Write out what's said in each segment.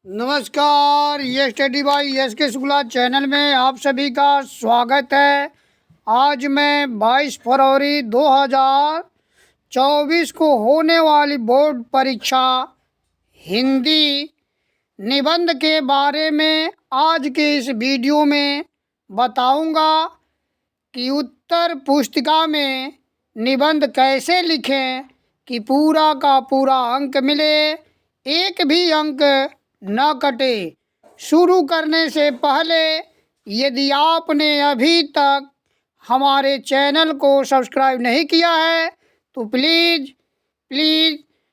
नमस्कार, ये study bye yes के शुक्ला चैनल में आप सभी का स्वागत है। आज मैं 22 फरवरी 2024 को होने वाली बोर्ड परीक्षा हिंदी निबंध के बारे में आज के इस वीडियो में बताऊंगा कि उत्तर पुस्तिका में निबंध कैसे लिखें कि पूरा का पूरा अंक मिले, एक भी अंक न कटे। शुरू करने से पहले यदि आपने अभी तक हमारे चैनल को सब्सक्राइब नहीं किया है तो प्लीज़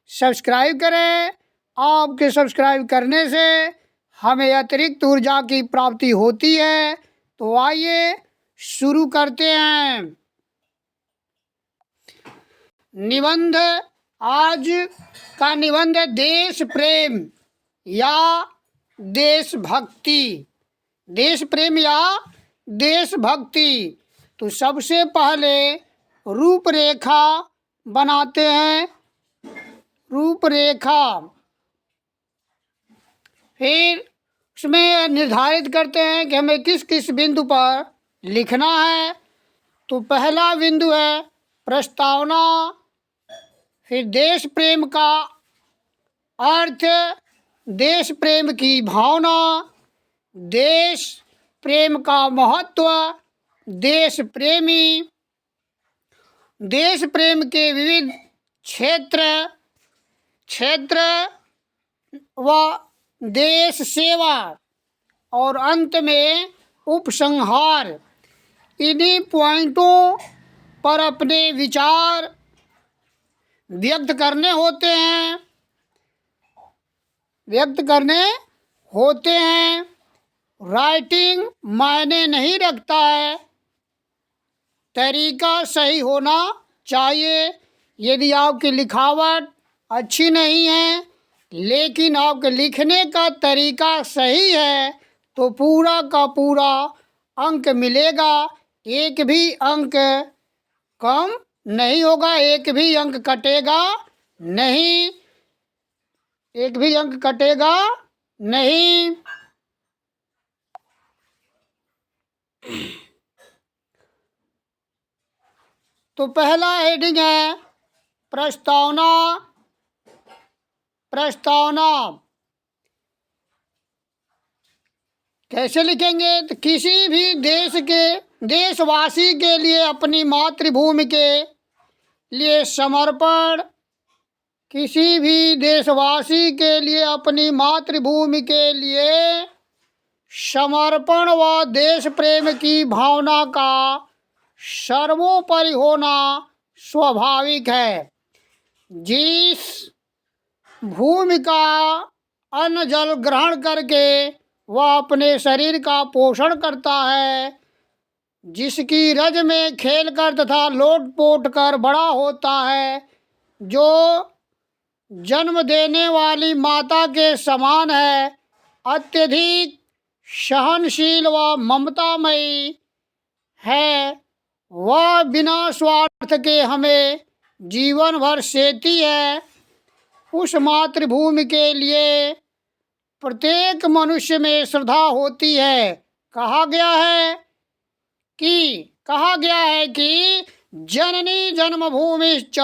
सब्सक्राइब करें। आपके सब्सक्राइब करने से हमें अतिरिक्त ऊर्जा की प्राप्ति होती है। तो आइए शुरू करते हैं। निबंध, आज का निबंध है देश प्रेम या देशभक्ति। देश प्रेम या देशभक्ति। तो सबसे पहले रूपरेखा बनाते हैं। रूपरेखा, फिर उसमें निर्धारित करते हैं कि हमें किस किस बिंदु पर लिखना है। तो पहला बिंदु है प्रस्तावना, फिर देश प्रेम का अर्थ, देश प्रेम की भावना, देश प्रेम का महत्व, देश प्रेमी, देश प्रेम के विविध क्षेत्र व देश सेवा, और अंत में उपसंहार। इन्हीं पॉइंटों पर अपने विचार व्यक्त करने होते हैं। राइटिंग मायने नहीं रखता है, तरीका सही होना चाहिए। यदि आपकी लिखावट अच्छी नहीं है लेकिन आपके लिखने का तरीका सही है तो पूरा का पूरा अंक मिलेगा, एक भी अंक कम नहीं होगा, एक भी अंक कटेगा नहीं। तो पहला हेडिंग है प्रस्तावना। कैसे लिखेंगे? तो किसी भी देशवासी के लिए अपनी मातृभूमि के लिए समर्पण, किसी भी देशवासी के लिए अपनी मातृभूमि के लिए समर्पण व देश प्रेम की भावना का सर्वोपरि होना स्वाभाविक है। जिस भूमि का अन्न जल ग्रहण करके वह अपने शरीर का पोषण करता है, जिसकी रज में खेलकर तथा लोट-पोट कर बड़ा होता है, जो जन्म देने वाली माता के समान है, अत्यधिक सहनशील व ममतामयी है, वह बिना स्वार्थ के हमें जीवन भर सेती है। उस मातृभूमि के लिए प्रत्येक मनुष्य में श्रद्धा होती है। कहा गया है कि जननी जन्मभूमि च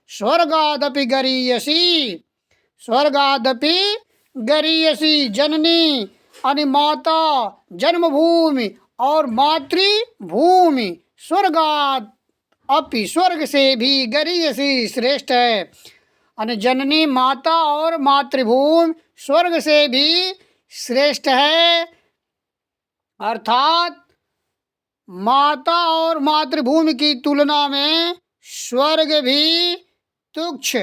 स्वर्गादपि गरीयसी। जननी यानी माता, जन्मभूमि और मातृभूमि स्वर्गाद अपि, स्वर्ग से भी गरीयसी श्रेष्ठ है। यानी जननी माता और मातृभूमि स्वर्ग से भी श्रेष्ठ है, अर्थात माता और मातृभूमि की तुलना में स्वर्ग भी तुच्छ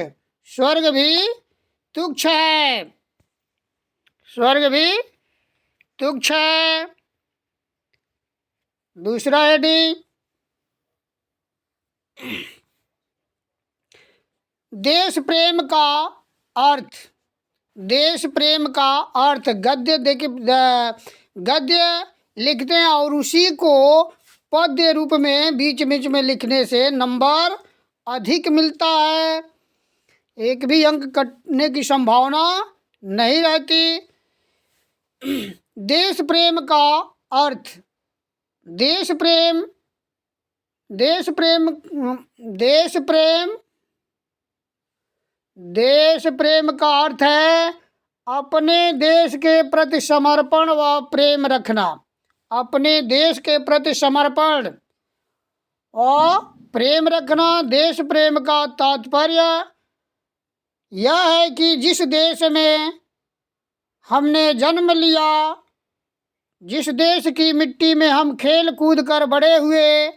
है। दूसरा हेडिंग देश प्रेम का अर्थ। गद्य लिखते हैं और उसी को पद्य रूप में बीच बीच में लिखने से नंबर अधिक मिलता है। एक भी अंक कटने की संभावना नहीं रहती। देश प्रेम का अर्थ, देश प्रेम देश प्रेम देश प्रेम देश प्रेम का अर्थ है अपने देश के प्रति समर्पण व प्रेम रखना। अपने देश के प्रति समर्पण और प्रेम रखना। देश प्रेम का तात्पर्य यह है कि जिस देश में हमने जन्म लिया, जिस देश की मिट्टी में हम खेल कूद कर बड़े हुए,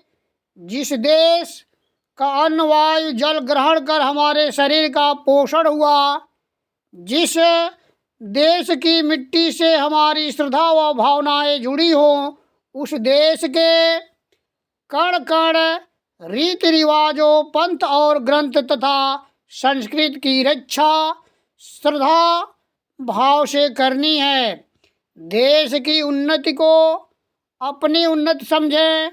जिस देश का अन्न वायु जल ग्रहण कर हमारे शरीर का पोषण हुआ, जिस देश की मिट्टी से हमारी श्रद्धा व भावनाएं जुड़ी हों, उस देश के कण कण रीति रिवाजों, पंथ और ग्रंथ तथा संस्कृत की रक्षा श्रद्धा भाव से करनी है। देश की उन्नति को अपनी उन्नति समझें,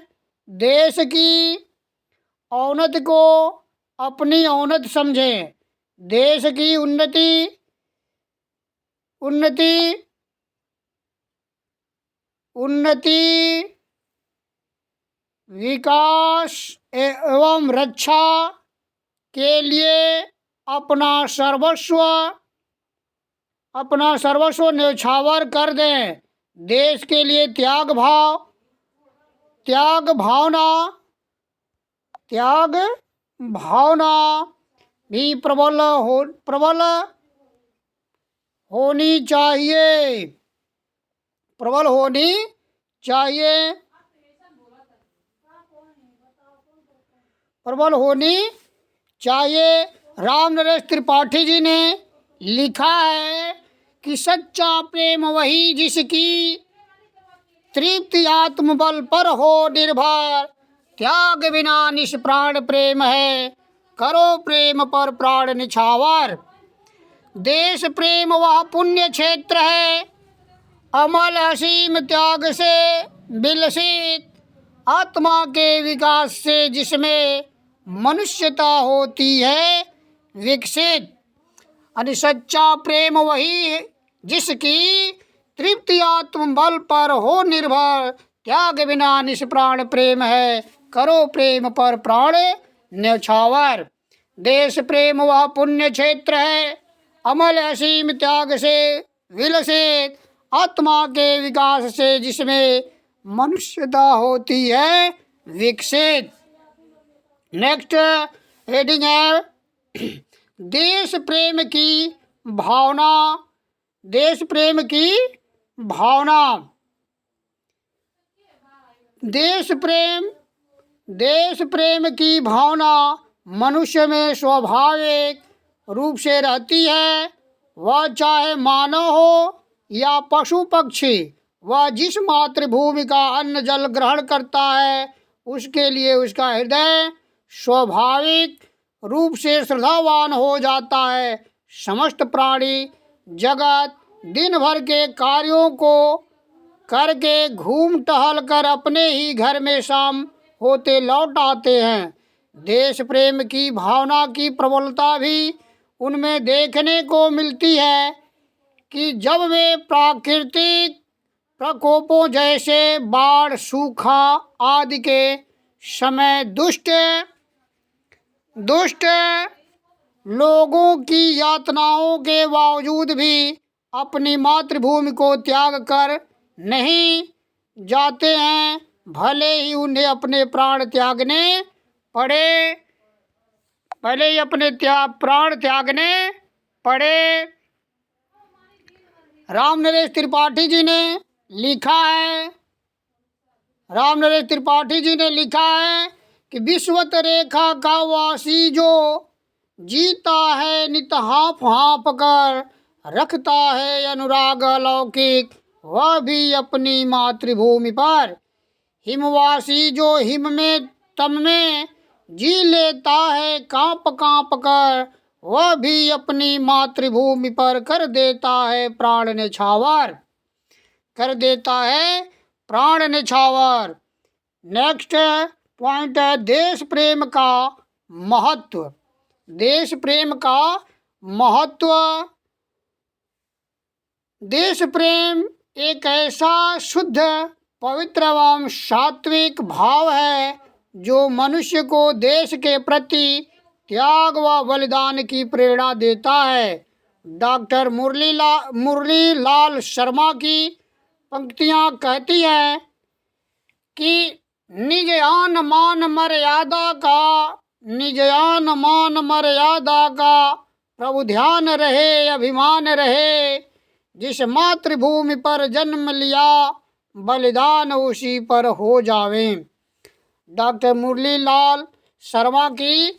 देश की औन्नति को अपनी औन्नति समझें। देश की उन्नति विकास एवं रक्षा के लिए अपना सर्वस्व न्यौछावर कर दें। देश के लिए त्याग भावना भी प्रबल होनी चाहिए। राम नरेश त्रिपाठी जी ने लिखा है कि सच्चा प्रेम वही जिसकी तृप्ति आत्मबल पर हो निर्भर, त्याग बिना निष्प्राण प्रेम है, करो प्रेम पर प्राण निछावर। देश प्रेम वह पुण्य क्षेत्र है, अमल असीम त्याग से विलसित, आत्मा के विकास से जिसमें मनुष्यता होती है विकसित। यानी सच्चा प्रेम वही जिसकी तृप्ति आत्मबल पर हो निर्भर, त्याग बिना निष्प्राण प्रेम है, करो प्रेम पर प्राण न्यौछावर। देश प्रेम वह पुण्य क्षेत्र है, अमल असीम त्याग से विलसित, आत्मा के विकास से जिसमें मनुष्यता होती है विकसित। नेक्स्ट हेडिंग है देश प्रेम की भावना। देश प्रेम की भावना। देश प्रेम की भावना मनुष्य में स्वाभाविक रूप से रहती है। वह चाहे मानव हो या पशु पक्षी, वह जिस मातृभूमि का अन्न जल ग्रहण करता है उसके लिए उसका हृदय स्वाभाविक रूप से श्रद्धावान हो जाता है। समस्त प्राणी जगत दिन भर के कार्यों को करके घूम टहल कर अपने ही घर में शाम होते लौट आते हैं। देश प्रेम की भावना की प्रबलता भी उनमें देखने को मिलती है कि जब वे प्राकृतिक प्रकोपों जैसे बाढ़, सूखा आदि के समय दुष्ट लोगों की यातनाओं के बावजूद भी अपनी मातृभूमि को त्याग कर नहीं जाते हैं, भले ही उन्हें अपने प्राण त्यागने पड़े। राम नरेश त्रिपाठी जी ने लिखा है कि विश्वत रेखा का वासी जो जीता है नित हाँफ हाँफ कर, रखता है अनुराग अलौकिक वह भी अपनी मातृभूमि पर। हिमवासी जो हिम में तम में जी लेता है कांप कांप कर, वह भी अपनी मातृभूमि पर कर देता है प्राण न्यौछावर। नेक्स्ट पॉइंट है देश प्रेम का महत्व। देश प्रेम का महत्व। देश प्रेम एक ऐसा शुद्ध, पवित्र एवं सात्विक भाव है जो मनुष्य को देश के प्रति त्याग व बलिदान की प्रेरणा देता है। डॉक्टर मुरली लाल शर्मा की पंक्तियाँ कहती हैं कि निज आन मान मर्यादा का प्रभु ध्यान रहे, अभिमान रहे। जिस मातृभूमि पर जन्म लिया, बलिदान उसी पर हो जावे। डॉक्टर मुरली लाल शर्मा की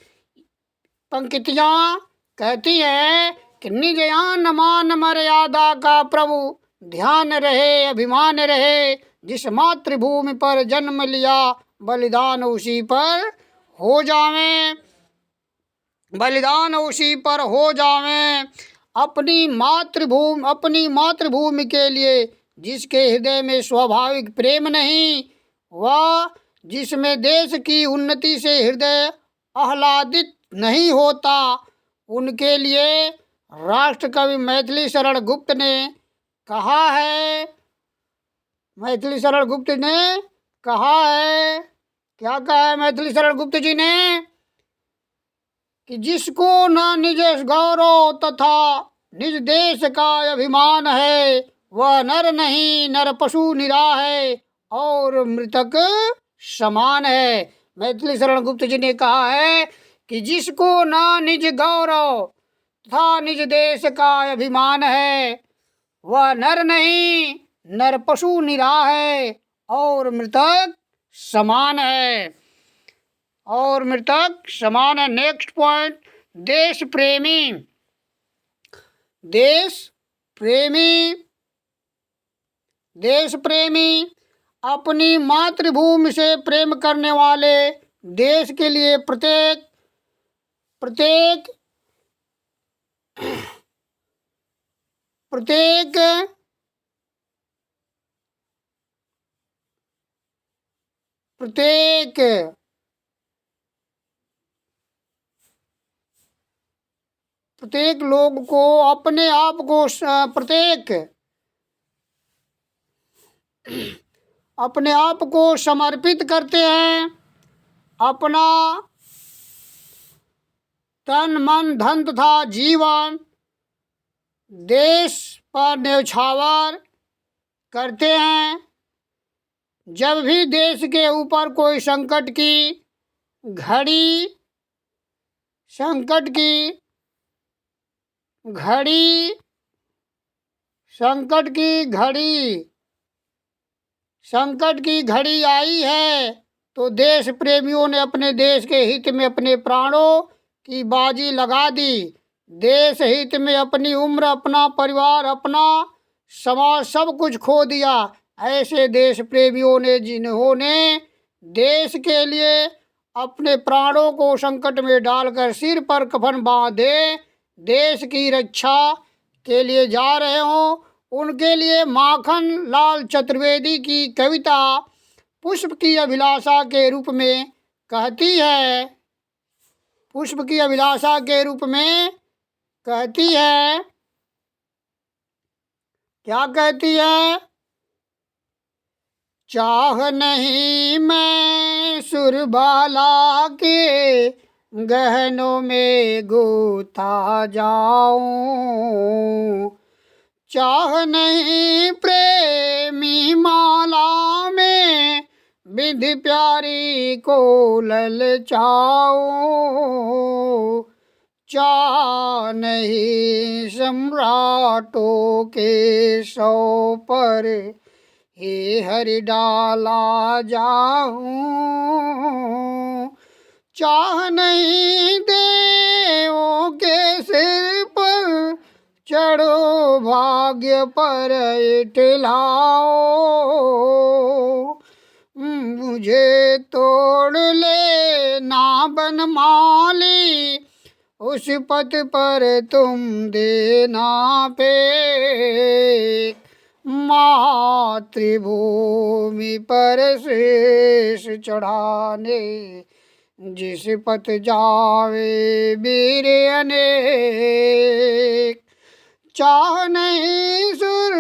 पंक्तियाँ कहती है कि निज आन मान मर्यादा का प्रभु ध्यान रहे, अभिमान रहे। जिस मातृभूमि पर जन्म लिया, बलिदान उसी पर हो जावे, बलिदान उसी पर हो जावे। अपनी मातृभूमि के लिए जिसके हृदय में स्वाभाविक प्रेम नहीं, वह जिसमें देश की उन्नति से हृदय आह्लादित नहीं होता, उनके लिए राष्ट्र कवि मैथिली शरण गुप्त ने कहा है, मैथिली शरण गुप्त ने कहा है, क्या कहा है मैथिली शरण गुप्त जी ने, कि जिसको न निज गौरव तथा निज देश का अभिमान है, वह नर नहीं, नर पशु निराह है और मृतक समान है। मैथिली शरण गुप्त जी ने कहा है कि जिसको न निज गौरव तथा निज देश का अभिमान है, वह नर नहीं, नर पशु निराह है और मृतक समान है, और मृतक समान है। नेक्स्ट पॉइंट, देश प्रेमी। देश प्रेमी अपनी मातृभूमि से प्रेम करने वाले, देश के लिए प्रत्येक लोग को अपने आप को अपने आप को समर्पित करते हैं। अपना तन मन धन तथा जीवन देश पर न्यौछावर करते हैं। जब भी देश के ऊपर कोई संकट की घड़ी आई है, तो देश प्रेमियों ने अपने देश के हित में अपने प्राणों की बाजी लगा दी। देश हित में अपनी उम्र, अपना परिवार, अपना समाज सब कुछ खो दिया। ऐसे देश प्रेमियों ने, जिन्होंने देश के लिए अपने प्राणों को संकट में डालकर सिर पर कफन बांधे देश की रक्षा के लिए जा रहे हों, उनके लिए माखन लाल चतुर्वेदी की कविता पुष्प की अभिलाषा के रूप में कहती है, क्या कहती है? चाह नहीं मैं सुरबाला के गहनों में गुथा जाऊं, चाह नहीं प्रेमी माला में विधि प्यारी को ललचाऊं, चाह नहीं सम्राटों के सौ पर हे हरि डाला जाऊं, चाह नहीं देवों के सिर पर चढ़ो भाग्य पर इठलाओ, मुझे तोड़ ले ना बनमाली, उस पथ पर तुम देना पे, मातृभूमि पर शीश चढ़ाने जिस पथ जावे वीर अनेक, चाह नहीं सुर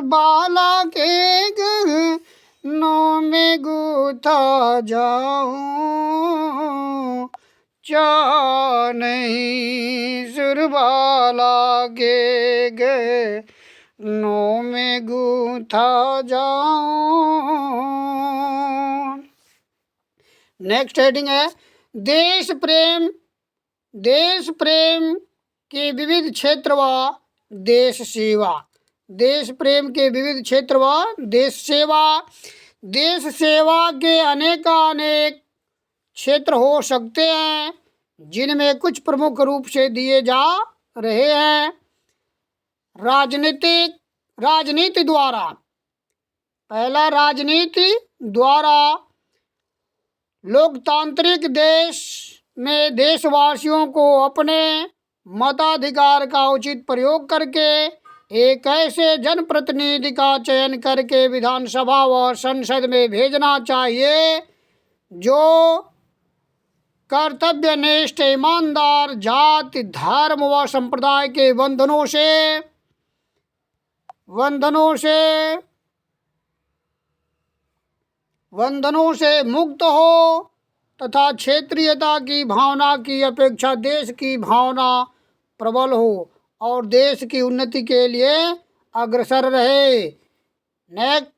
बाला के गहनों में गूथा जाऊं, चाह नहीं सुर बाला के गहनों में गूथा जाऊं। नेक्स्ट हेडिंग है देश प्रेम। देश प्रेम के विविध क्षेत्र व देश सेवा। देश प्रेम के विविध क्षेत्र व देश सेवा। देश सेवा के अनेकानेक क्षेत्र हो सकते हैं, जिनमें कुछ प्रमुख रूप से दिए जा रहे हैं। राजनीति द्वारा। पहला, राजनीति द्वारा लोकतांत्रिक देश में देशवासियों को अपने मताधिकार का उचित प्रयोग करके एक ऐसे जनप्रतिनिधि का चयन करके विधानसभा व संसद में भेजना चाहिए जो कर्तव्यनिष्ठ, ईमानदार, जाति, धर्म व संप्रदाय के बंधनों से मुक्त हो तथा क्षेत्रीयता की भावना की अपेक्षा देश की भावना प्रबल हो और देश की उन्नति के लिए अग्रसर रहे। नेक्स्ट,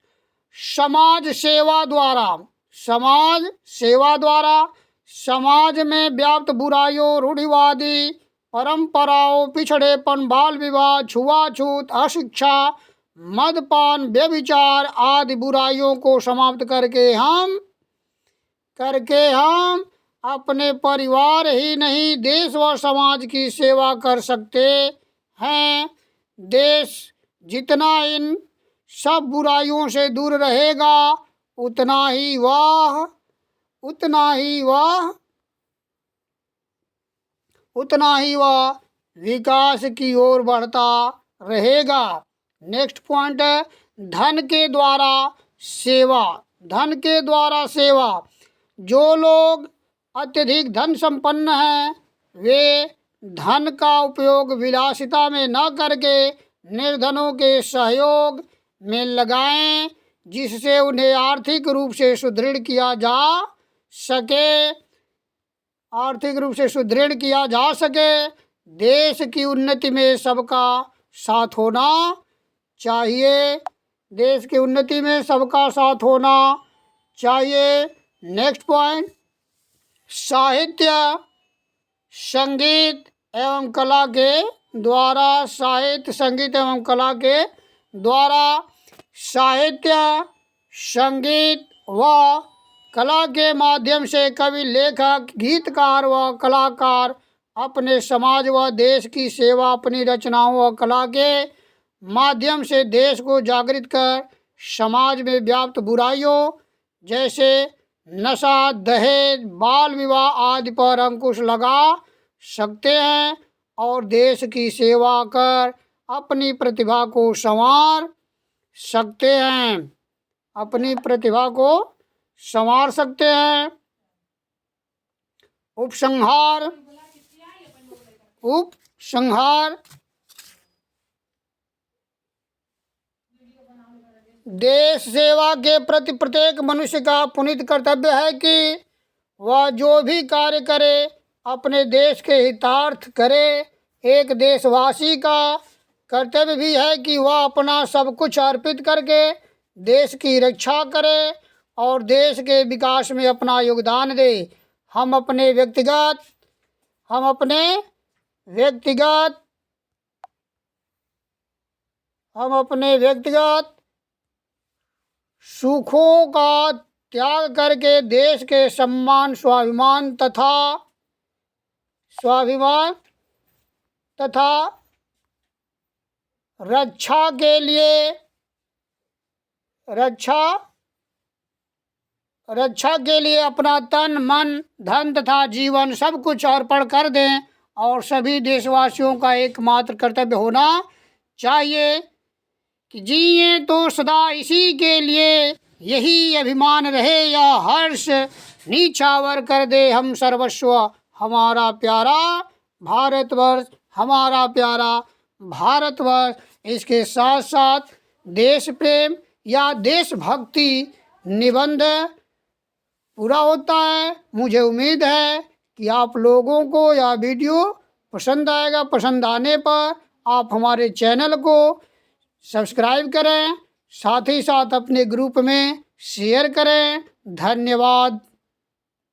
समाज सेवा द्वारा। समाज सेवा द्वारा समाज में व्याप्त बुराइयों, रूढ़िवादी परंपराओं, पिछड़ेपन, बाल विवाह, छुआछूत, अशिक्षा, मदपान, व्यभिचार आदि बुराइयों को समाप्त करके हम अपने परिवार ही नहीं देश व समाज की सेवा कर सकते हैं। देश जितना इन सब बुराइयों से दूर रहेगा उतना ही वह विकास की ओर बढ़ता रहेगा। नेक्स्ट पॉइंट है धन के द्वारा सेवा। धन के द्वारा सेवा। जो लोग अत्यधिक धन संपन्न हैं वे धन का उपयोग विलासिता में न करके निर्धनों के सहयोग में लगाएं, जिससे उन्हें आर्थिक रूप से सुदृढ़ किया जा सके। देश की उन्नति में सबका साथ होना चाहिए। देश की उन्नति में सबका साथ होना चाहिए। नेक्स्ट पॉइंट, साहित्य, संगीत एवं कला के द्वारा। साहित्य, संगीत एवं कला के द्वारा। साहित्य, संगीत व कला के माध्यम से कवि, लेखक, गीतकार व कलाकार अपने समाज व देश की सेवा अपनी रचनाओं व कला के माध्यम से देश को जागृत कर समाज में व्याप्त बुराइयों जैसे नशा, दहेज, बाल विवाह आदि पर अंकुश लगा सकते हैं और देश की सेवा कर अपनी प्रतिभा को संवार सकते हैं। उपसंहार। देश सेवा के प्रति प्रत्येक मनुष्य का पुनीत कर्तव्य है कि वह जो भी कार्य करे अपने देश के हितार्थ करे। एक देशवासी का कर्तव्य भी है कि वह अपना सब कुछ अर्पित करके देश की रक्षा करे और देश के विकास में अपना योगदान दे। हम अपने व्यक्तिगत सुखों का त्याग करके देश के सम्मान, स्वाभिमान तथा रक्षा के लिए अपना तन, मन, धन तथा जीवन सब कुछ अर्पण कर दें और सभी देशवासियों का एकमात्र कर्तव्य होना चाहिए कि जिए तो सदा इसी के लिए, यही अभिमान रहे या हर्ष, नीछावर कर दे हम सर्वस्व हमारा प्यारा भारतवर्ष, हमारा प्यारा भारतवर्ष। इसके साथ साथ देश प्रेम या देशभक्ति निबंध पूरा होता है। मुझे उम्मीद है कि आप लोगों को यह वीडियो पसंद आएगा। पसंद आने पर आप हमारे चैनल को सब्सक्राइब करें, साथ ही साथ अपने ग्रुप में शेयर करें। धन्यवाद।